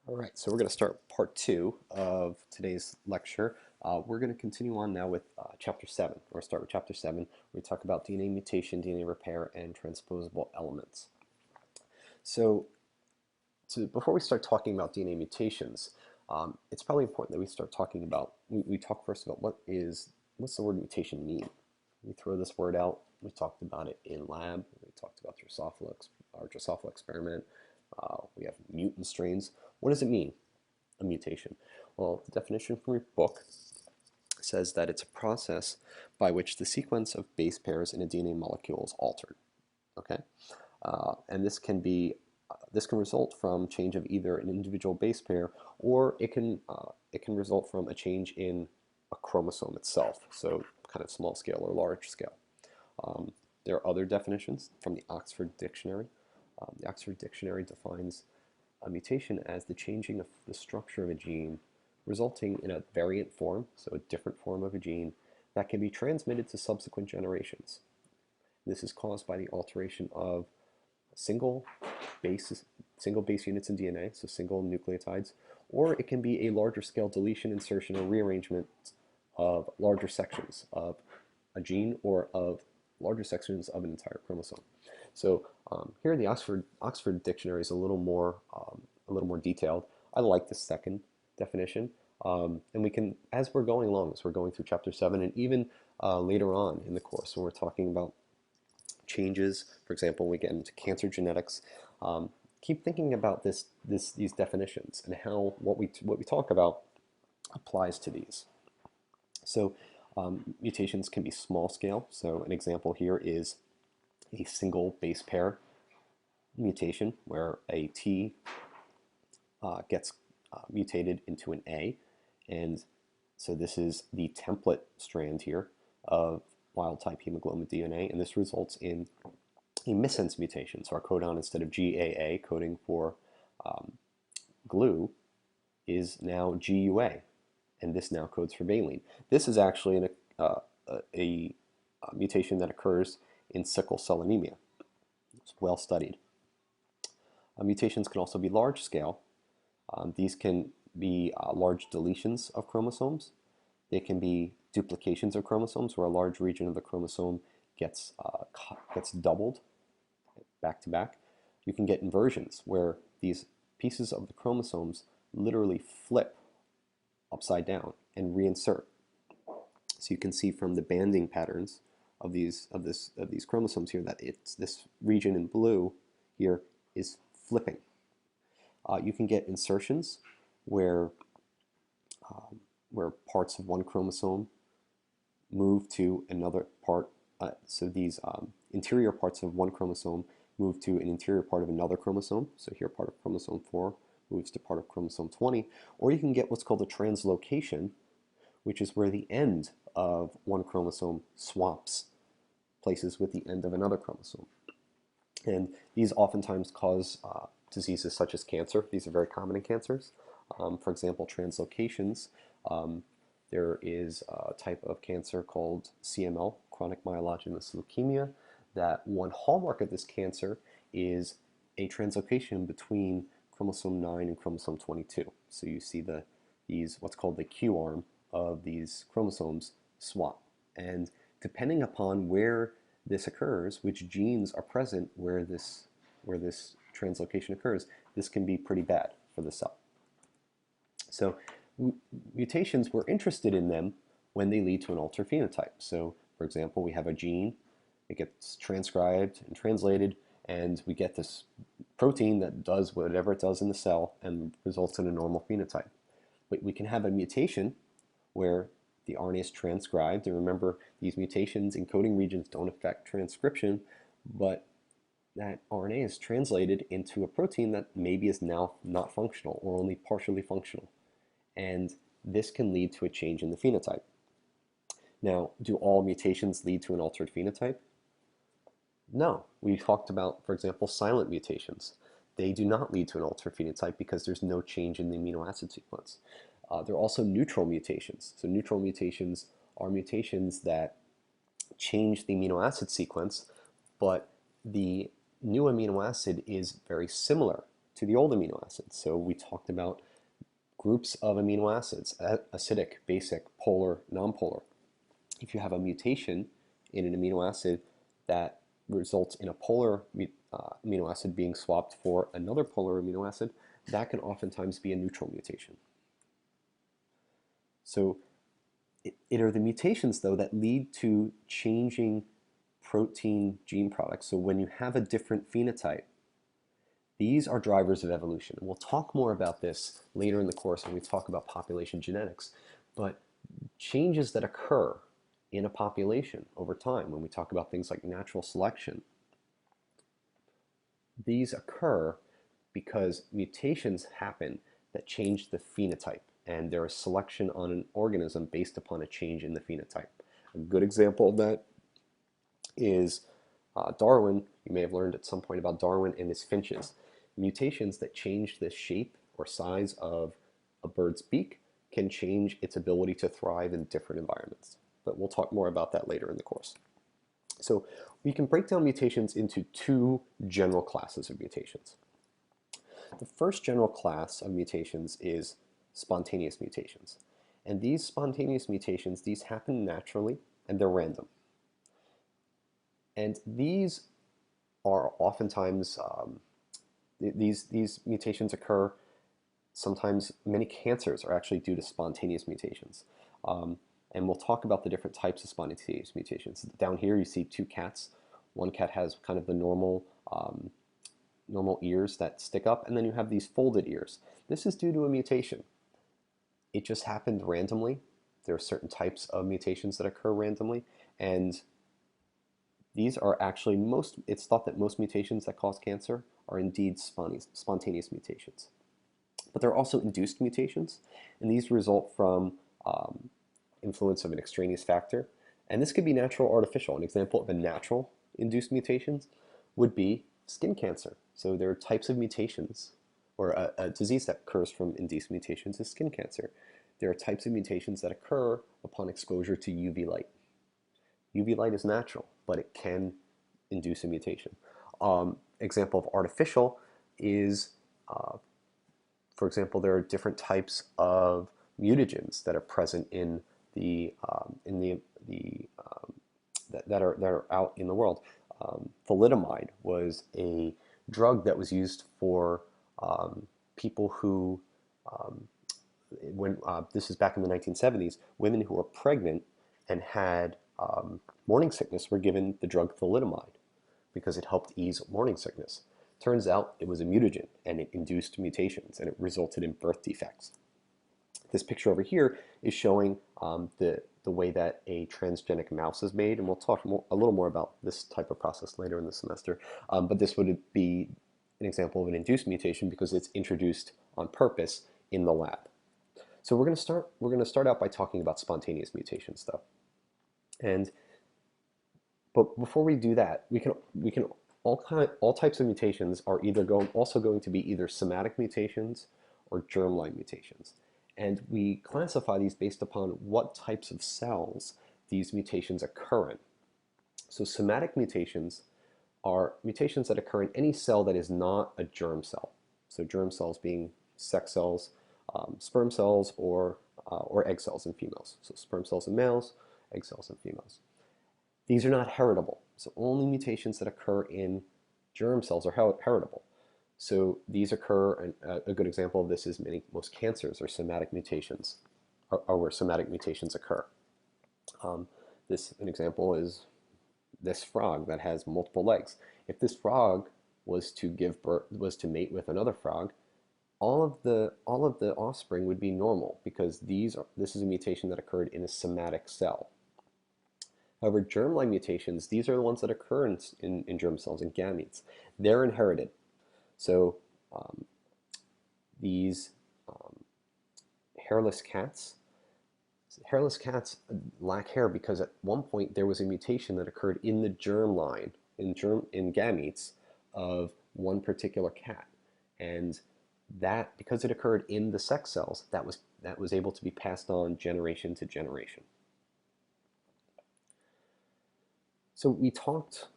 All right, so we're going to start part two of today's lecture. We're going to continue on now with chapter 7, or start with chapter 7, where we talk about DNA mutation, DNA repair, and transposable elements. So before we start talking about DNA mutations, it's probably important that we start talking about, we talk first about what's the word mutation mean? We throw this word out, we talked about it in lab, we talked about our Drosophila experiment, we have mutant strains. What does it mean, a mutation? Well, the definition from your book says that it's a process by which the sequence of base pairs in a DNA molecule is altered. Okay, and this can result from change of either an individual base pair, or it can result from a change in a chromosome itself. So kind of small scale or large scale. There are other definitions from the Oxford Dictionary. The Oxford Dictionary defines a mutation as the changing of the structure of a gene resulting in a variant form, so a different form of a gene, that can be transmitted to subsequent generations. This is caused by the alteration of single base units in DNA, so single nucleotides, or it can be a larger scale deletion, insertion, or rearrangement of larger sections of a gene or of larger sections of an entire chromosome. So here the Oxford Dictionary is a little more detailed. I like the second definition, and we can, as we're going along, as we're going through chapter 7, and even later on in the course when we're talking about changes, for example, when we get into cancer genetics, keep thinking about these definitions and how what we talk about applies to these. So mutations can be small scale. So an example here is a single base pair mutation where a T gets mutated into an A, and so this is the template strand here of wild-type hemoglobin DNA, and this results in a missense mutation. So our codon, instead of GAA, coding for glue, is now GUA, and this now codes for valine. This is actually a mutation that occurs in sickle cell anemia. It's well studied. Mutations can also be large scale. These can be large deletions of chromosomes. They can be duplications of chromosomes, where a large region of the chromosome gets doubled back to back. You can get inversions, where these pieces of the chromosomes literally flip upside down and reinsert. So you can see from the banding patterns of these chromosomes here that this region in blue here is flipping. You can get insertions where parts of one chromosome move to another part. So these interior parts of one chromosome move to an interior part of another chromosome. So here part of chromosome 4 moves to part of chromosome 20. Or you can get what's called a translocation, which is where the end of one chromosome swaps places with the end of another chromosome. And these oftentimes cause diseases such as cancer. These are very common in cancers. For example, translocations. There is a type of cancer called CML, chronic myelogenous leukemia, that one hallmark of this cancer is a translocation between chromosome 9 and chromosome 22. So you see these what's called the Q arm of these chromosomes swap. And depending upon where this occurs, which genes are present where this translocation occurs, this can be pretty bad for the cell. So mutations, we're interested in them when they lead to an altered phenotype. So for example, we have a gene, it gets transcribed and translated, and we get this protein that does whatever it does in the cell and results in a normal phenotype. But we can have a mutation where the RNA is transcribed, and remember, these mutations in coding regions don't affect transcription, but that RNA is translated into a protein that maybe is now not functional or only partially functional. And this can lead to a change in the phenotype. Now, do all mutations lead to an altered phenotype? No. We talked about, for example, silent mutations. They do not lead to an altered phenotype because there's no change in the amino acid sequence. There are also neutral mutations. So neutral mutations are mutations that change the amino acid sequence, but the new amino acid is very similar to the old amino acids. So we talked about groups of amino acids, acidic, basic, polar, nonpolar. If you have a mutation in an amino acid that results in a polar amino acid being swapped for another polar amino acid, that can oftentimes be a neutral mutation. So it are the mutations, though, that lead to changing protein gene products. So when you have a different phenotype, these are drivers of evolution. And we'll talk more about this later in the course when we talk about population genetics. But changes that occur in a population over time, when we talk about things like natural selection, these occur because mutations happen that change the phenotype, and there is selection on an organism based upon a change in the phenotype. A good example of that is Darwin. You may have learned at some point about Darwin and his finches. Mutations that change the shape or size of a bird's beak can change its ability to thrive in different environments. But we'll talk more about that later in the course. So we can break down mutations into two general classes of mutations. The first general class of mutations is spontaneous mutations. And these spontaneous mutations, these happen naturally and they're random. And these are oftentimes, these mutations occur, sometimes many cancers are actually due to spontaneous mutations. And we'll talk about the different types of spontaneous mutations. Down here you see two cats. One cat has kind of the normal ears that stick up, and then you have these folded ears. This is due to a mutation. It just happened randomly. There are certain types of mutations that occur randomly, and these are actually it's thought that most mutations that cause cancer are indeed spontaneous mutations. But there are also induced mutations, and these result from influence of an extraneous factor. And this could be natural or artificial. An example of a natural induced mutations would be skin cancer. So there are types of mutations, or a disease that occurs from induced mutations is skin cancer. There are types of mutations that occur upon exposure to UV light. UV light is natural, but it can induce a mutation. Example of artificial is, for example, there are different types of mutagens that are present in that are out in the world. Thalidomide was a drug that was used for people who, this is back in the 1970s, women who were pregnant and had morning sickness were given the drug thalidomide because it helped ease morning sickness. Turns out it was a mutagen and it induced mutations and it resulted in birth defects. This picture over here is showing the way that a transgenic mouse is made, and we'll talk a little more about this type of process later in the semester. But this would be an example of an induced mutation because it's introduced on purpose in the lab. So we're going to start out by talking about spontaneous mutations, though. But before we do that, all types of mutations are also going to be either somatic mutations or germline mutations. And we classify these based upon what types of cells these mutations occur in. So somatic mutations are mutations that occur in any cell that is not a germ cell. So germ cells being sex cells, sperm cells, or egg cells in females. So sperm cells in males, egg cells in females. These are not heritable. So only mutations that occur in germ cells are heritable. So these occur, and a good example of this is most cancers are somatic mutations, or where somatic mutations occur. An example is this frog that has multiple legs. If this frog was to mate with another frog, all of the offspring would be normal because this is a mutation that occurred in a somatic cell. However, germline mutations, these are the ones that occur in germ cells and gametes. They're inherited. So these hairless cats lack hair because at one point there was a mutation that occurred in the germ line, in gametes of one particular cat. And that, because it occurred in the sex cells, that was able to be passed on generation to generation. So we talked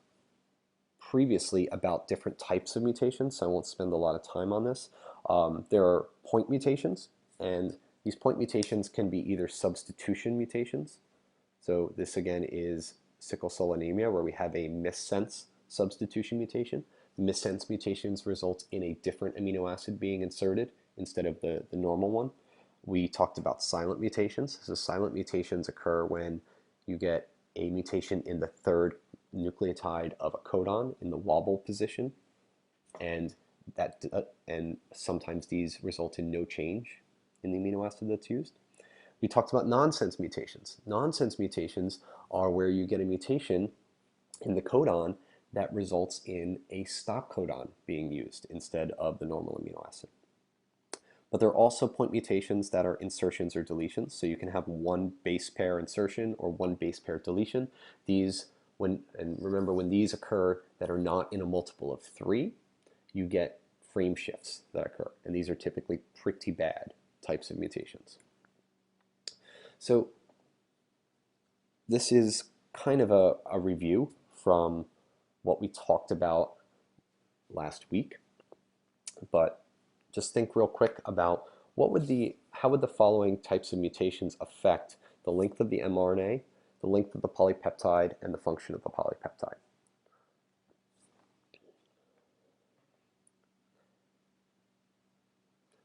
previously about different types of mutations, so I won't spend a lot of time on this. There are point mutations, and these point mutations can be either substitution mutations. So this again is sickle cell anemia, where we have a missense substitution mutation. Missense mutations result in a different amino acid being inserted instead of the normal one. We talked about silent mutations. So silent mutations occur when you get a mutation in the third nucleotide of a codon in the wobble position, and sometimes these result in no change in the amino acid that's used. We talked about nonsense mutations. Nonsense mutations are where you get a mutation in the codon that results in a stop codon being used instead of the normal amino acid. But there are also point mutations that are insertions or deletions. So you can have one base pair insertion or one base pair deletion. And remember, when these occur that are not in a multiple of 3, you get frame shifts that occur. And these are typically pretty bad types of mutations. So this is kind of a review from what we talked about last week, but just think real quick about how would the following types of mutations affect the length of the mRNA, the length of the polypeptide, and the function of the polypeptide.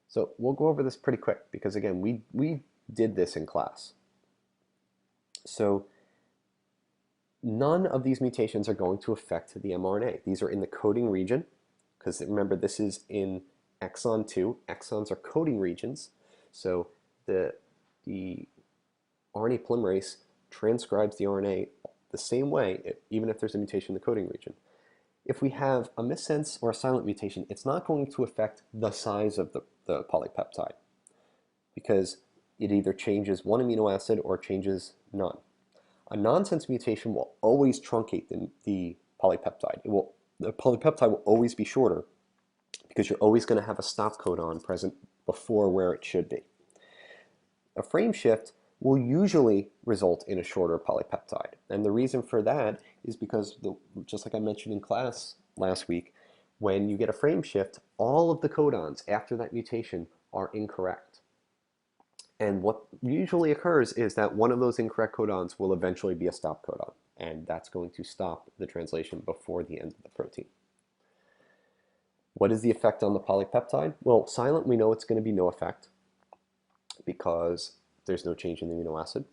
So we'll go over this pretty quick because again, we did this in class. So none of these mutations are going to affect the mRNA. These are in the coding region, because remember, this is in exon 2. Exons are coding regions. So the RNA polymerase transcribes the RNA the same way, even if there's a mutation in the coding region. If we have a missense or a silent mutation, it's not going to affect the size of the polypeptide, because it either changes one amino acid or changes none. A nonsense mutation will always truncate the polypeptide. The polypeptide will always be shorter because you're always going to have a stop codon present before where it should be. A frame shift will usually result in a shorter polypeptide. And the reason for that is because, just like I mentioned in class last week, when you get a frame shift, all of the codons after that mutation are incorrect. And what usually occurs is that one of those incorrect codons will eventually be a stop codon, and that's going to stop the translation before the end of the protein. What is the effect on the polypeptide? Well, silent, we know it's going to be no effect because there's no change in the amino acid.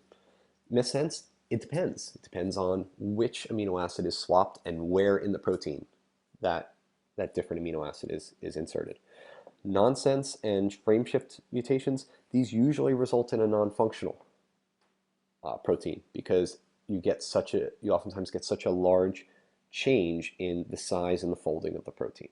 Missense, it depends. It depends on which amino acid is swapped and where in the protein that different amino acid is inserted. Nonsense and frame shift mutations, these usually result in a non-functional protein because you oftentimes get such a large change in the size and the folding of the protein.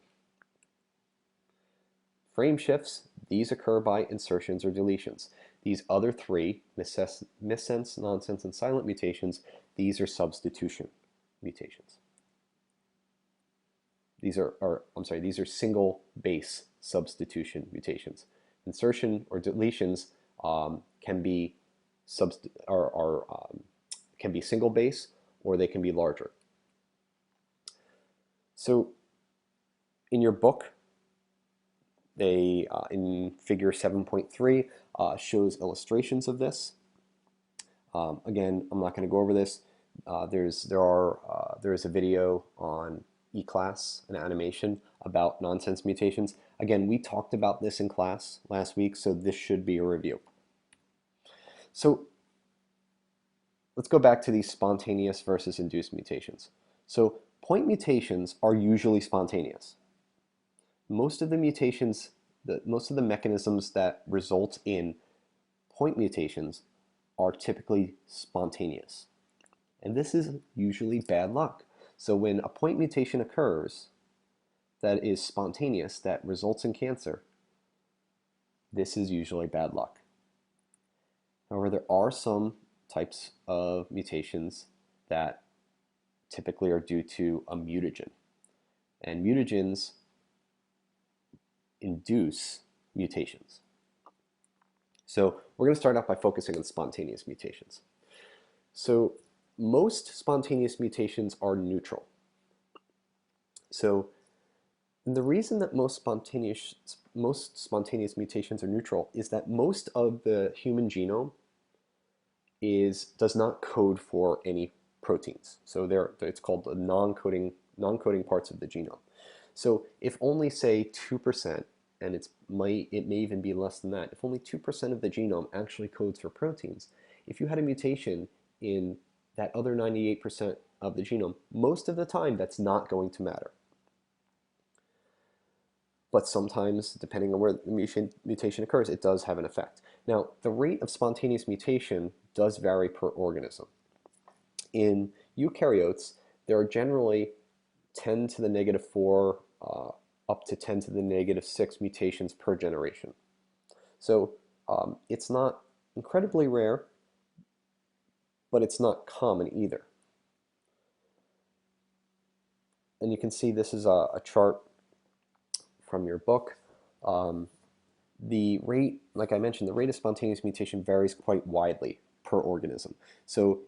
Frame shifts, these occur by insertions or deletions. These other three, missense, nonsense, and silent mutations, these are substitution mutations. These are single base substitution mutations. Insertion or deletions can be single base, or they can be larger. So in your book, in figure 7.3 shows illustrations of this. Again, I'm not going to go over this. There is a video on eClass, an animation about nonsense mutations. Again, we talked about this in class last week, so this should be a review. So let's go back to these spontaneous versus induced mutations. So point mutations are usually spontaneous. Most of the mutations, most of the mechanisms that result in point mutations are typically spontaneous. And this is usually bad luck. So when a point mutation occurs that is spontaneous, that results in cancer, this is usually bad luck. However, there are some types of mutations that typically are due to a mutagen. And mutagens induce mutations. So we're going to start off by focusing on spontaneous mutations. So most spontaneous mutations are neutral. So the reason that most spontaneous mutations are neutral is that most of the human genome does not code for any proteins. So it's called the non-coding parts of the genome. So if only say 2%, and it may even be less than that, if only 2% of the genome actually codes for proteins, if you had a mutation in that other 98% of the genome, most of the time that's not going to matter. But sometimes, depending on where the mutation occurs, it does have an effect. Now, the rate of spontaneous mutation does vary per organism. In eukaryotes, there are generally 10 to the negative 4 up to 10 to the negative 6 mutations per generation. So it's not incredibly rare, but it's not common either. And you can see this is a chart from your book. The rate, like I mentioned, the rate of spontaneous mutation varies quite widely per organism. So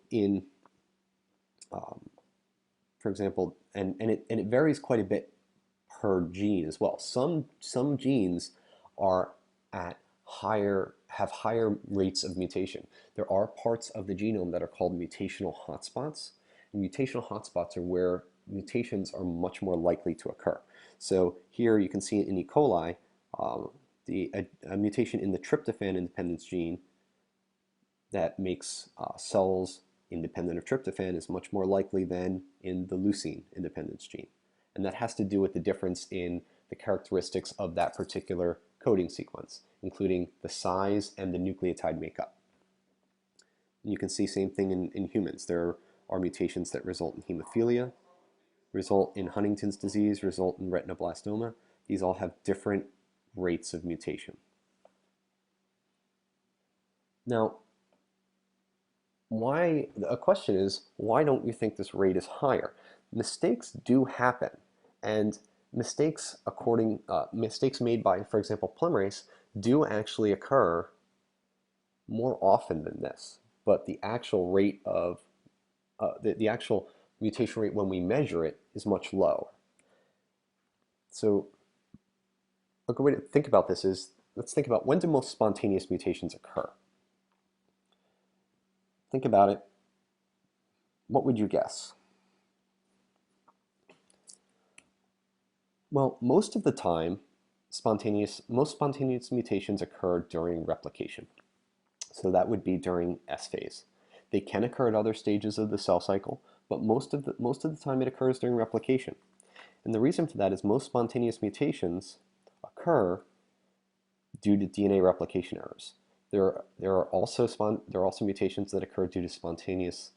for example, and it varies quite a bit per gene as well. Some genes are have higher rates of mutation. There are parts of the genome that are called mutational hotspots. And mutational hotspots are where mutations are much more likely to occur. So here you can see in E. coli, a mutation in the tryptophan independence gene that makes cells independent of tryptophan is much more likely than in the leucine independence gene. And that has to do with the difference in the characteristics of that particular coding sequence, including the size and the nucleotide makeup. And you can see same thing in humans. There are mutations that result in hemophilia, result in Huntington's disease, result in retinoblastoma. These all have different rates of mutation. Now, a question is, why don't you think this rate is higher? Mistakes do happen, and mistakes made by, for example, polymerase do actually occur more often than this. But the actual rate of the actual mutation rate when we measure it is much lower. So a good way to think about this is, let's think about, when do most spontaneous mutations occur? Think about it. What would you guess? Well, most of the time, most spontaneous mutations occur during replication. So that would be during S phase. They can occur at other stages of the cell cycle, but most of the time it occurs during replication. And the reason for that is most spontaneous mutations occur due to DNA replication errors. There are also mutations that occur due to spontaneous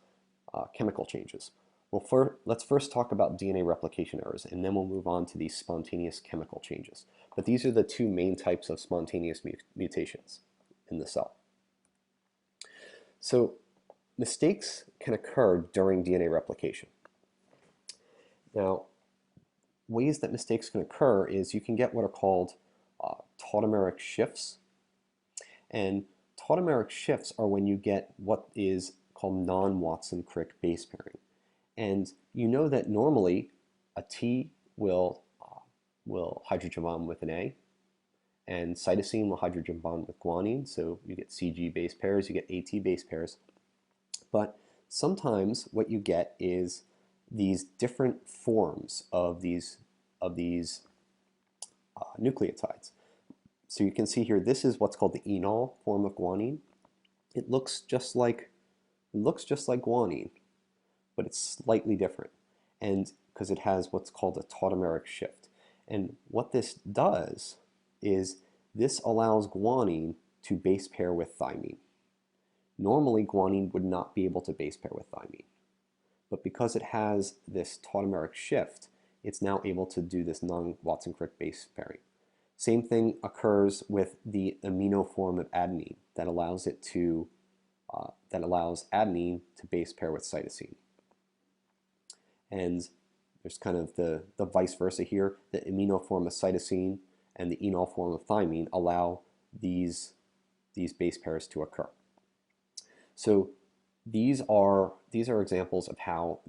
chemical changes. Well, let's first talk about DNA replication errors, and then we'll move on to these spontaneous chemical changes. But these are the two main types of spontaneous mutations in the cell. So mistakes can occur during DNA replication. Now, ways that mistakes can occur is you can get what are called tautomeric shifts. And tautomeric shifts are when you get what is called non-Watson-Crick base pairing. And you know that normally a T will hydrogen bond with an A, and cytosine will hydrogen bond with guanine, so you get CG base pairs, you get AT base pairs. But sometimes what you get is these different forms of these nucleotides. So you can see here, this is what's called the enol form of guanine. It looks just like guanine, but it's slightly different, and because it has what's called a tautomeric shift. And what this does is this allows guanine to base pair with thymine. Normally, guanine would not be able to base pair with thymine, but because it has this tautomeric shift, it's now able to do this non-Watson-Crick base pairing. Same thing occurs with the amino form of adenine that allows adenine to base pair with cytosine. And there's kind of the vice versa here. The amino form of cytosine and the enol form of thymine allow these base pairs to occur. So these are examples of how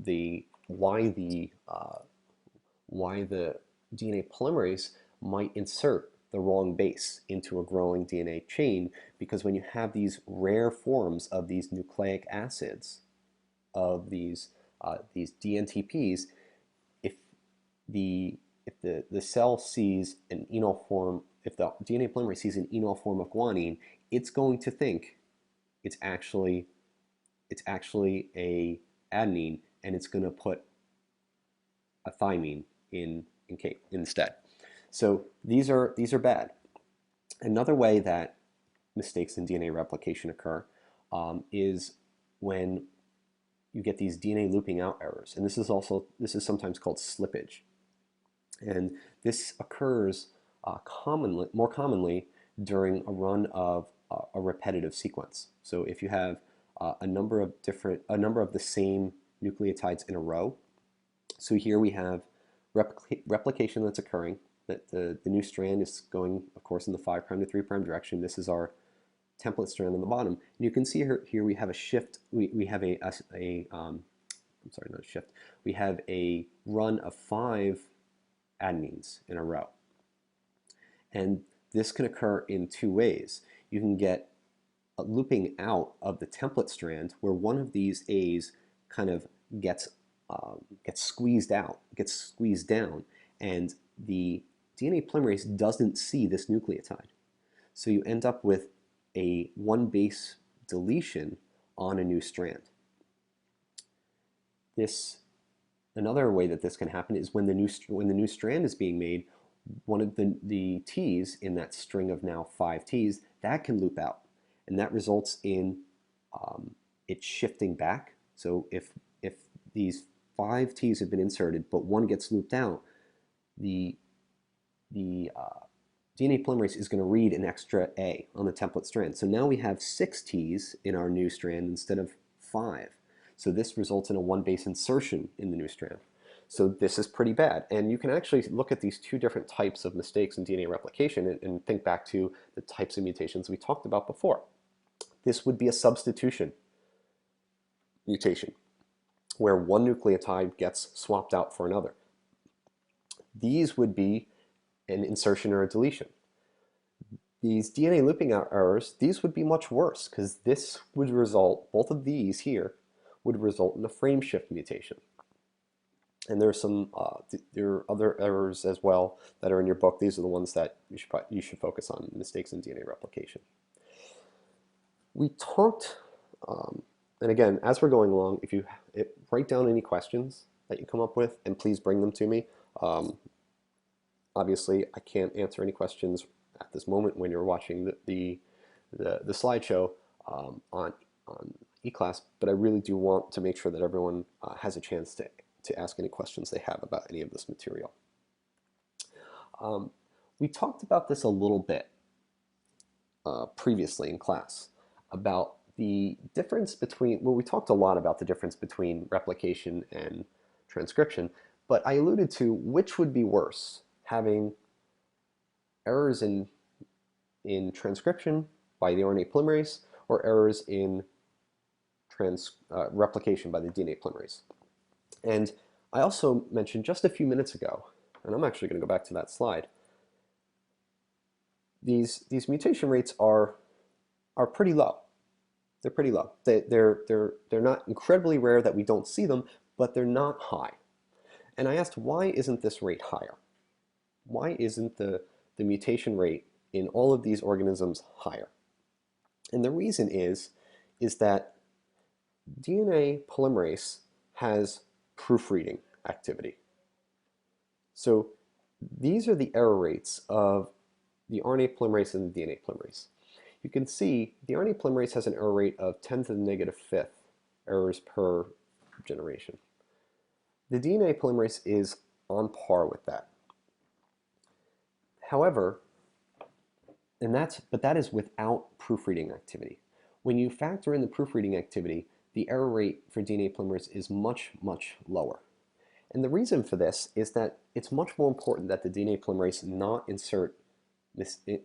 why why the DNA polymerase might insert the wrong base into a growing DNA chain, because when you have these rare forms of these nucleic acids, of these DNTPs, if the cell sees an enol form, if the DNA polymerase sees an enol form of guanine, it's going to think it's actually a adenine, and it's going to put a thymine in instead. So these are bad. Another way that mistakes in DNA replication occur is when you get these DNA looping out errors, and this is sometimes called slippage, and this occurs more commonly during a run of a repetitive sequence. So if you have a number of the same nucleotides in a row, so here we have replication that's occurring, that the new strand is going, of course, in the 5' to 3' direction. This is our template strand on the bottom. And you can see here we have a shift. We have I'm sorry, not a shift. We have a run of 5 adenines in a row. And this can occur in two ways. You can get a looping out of the template strand where one of these A's kind of gets squeezed out, gets squeezed down, and the DNA polymerase doesn't see this nucleotide. So you end up with a one base deletion on a new strand. Another way that this can happen is when the new strand is being made, one of the T's in that string of now 5 T's, that can loop out, and that results in it shifting back. So if these 5 T's have been inserted, but one gets looped out, the DNA polymerase is going to read an extra A on the template strand. So now we have 6 T's in our new strand instead of 5. So this results in a one base insertion in the new strand. So this is pretty bad. And you can actually look at these two different types of mistakes in DNA replication and think back to the types of mutations we talked about before. This would be a substitution mutation, where one nucleotide gets swapped out for another. These would be an insertion or a deletion. These DNA looping out errors, these would be much worse, because this would result, both of these here, would result in a frame shift mutation. And there are other errors as well that are in your book. These are the ones that you should focus on, mistakes in DNA replication. We talked, and again, as we're going along, if you write down any questions that you come up with, and please bring them to me. Obviously, I can't answer any questions at this moment when you're watching the slideshow on eClass, but I really do want to make sure that everyone has a chance to ask any questions they have about any of this material. We talked about this a little bit previously in class about the difference between, well, we talked a lot about the difference between replication and transcription, but I alluded to which would be worse, having errors in transcription by the RNA polymerase or errors in replication by the DNA polymerase. And I also mentioned just a few minutes ago, and I'm actually going to go back to that slide, these mutation rates are pretty low. They're pretty low. They're not incredibly rare that we don't see them, but they're not high. And I asked, why isn't this rate higher? Why isn't the mutation rate in all of these organisms higher? And the reason is that DNA polymerase has proofreading activity. So these are the error rates of the RNA polymerase and the DNA polymerase. You can see the RNA polymerase has an error rate of 10 to the negative 5th errors per generation. The DNA polymerase is on par with that. However, but that is without proofreading activity. When you factor in the proofreading activity, the error rate for DNA polymerase is much, much lower. And the reason for this is that it's much more important that the DNA polymerase not insert the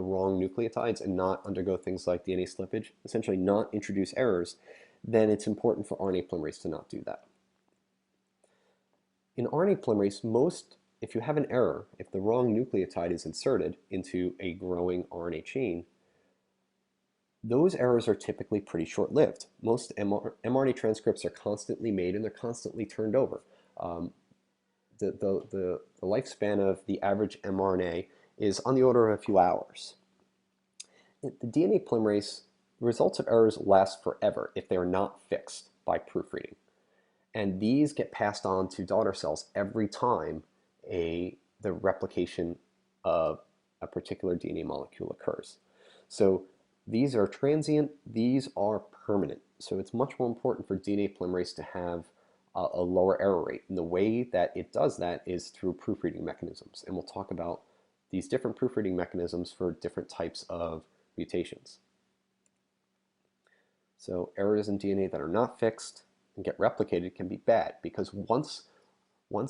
wrong nucleotides and not undergo things like DNA slippage, essentially not introduce errors, then it's important for RNA polymerase to not do that. In RNA polymerase, if you have an error, if the wrong nucleotide is inserted into a growing RNA chain, those errors are typically pretty short-lived. Most mRNA transcripts are constantly made and they're constantly turned over. The lifespan of the average mRNA is on the order of a few hours. The DNA polymerase, the results of errors last forever if they are not fixed by proofreading. And these get passed on to daughter cells every time the replication of a particular DNA molecule occurs. So these are transient, these are permanent. So it's much more important for DNA polymerase to have a lower error rate. And the way that it does that is through proofreading mechanisms. And we'll talk about these different proofreading mechanisms for different types of mutations. So errors in DNA that are not fixed and get replicated can be bad, because once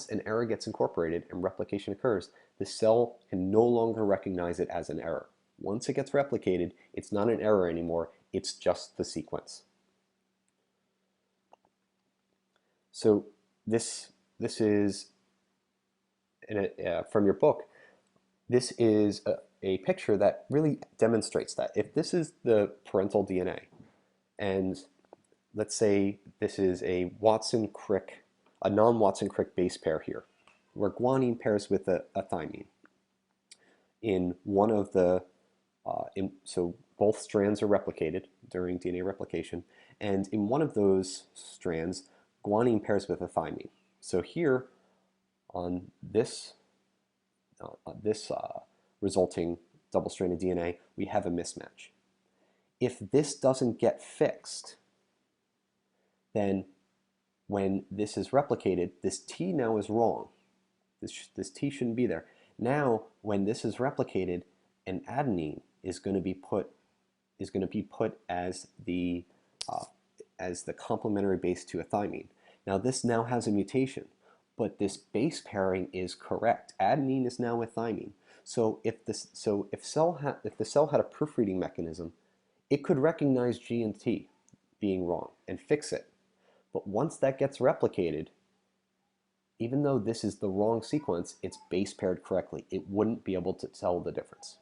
an error gets incorporated and replication occurs, the cell can no longer recognize it as an error. Once it gets replicated, it's not an error anymore, it's just the sequence. So this is from your book. This is a picture that really demonstrates that. If this is the parental DNA, and let's say this is a Watson-Crick, a non-Watson-Crick base pair here, where guanine pairs with a thymine. In one of the, so both strands are replicated during DNA replication, and in one of those strands, guanine pairs with a thymine. So here, on this resulting double-stranded DNA, we have a mismatch. If this doesn't get fixed, then when this is replicated, this T now is wrong. This T shouldn't be there. Now, when this is replicated, an adenine is going to be put as the complementary base to a thymine. Now, this now has a mutation, but this base pairing is correct. Adenine is now with thymine. So if the cell had a proofreading mechanism, it could recognize G and T being wrong and fix it. But once that gets replicated, even though this is the wrong sequence, it's base paired correctly. It wouldn't be able to tell the difference.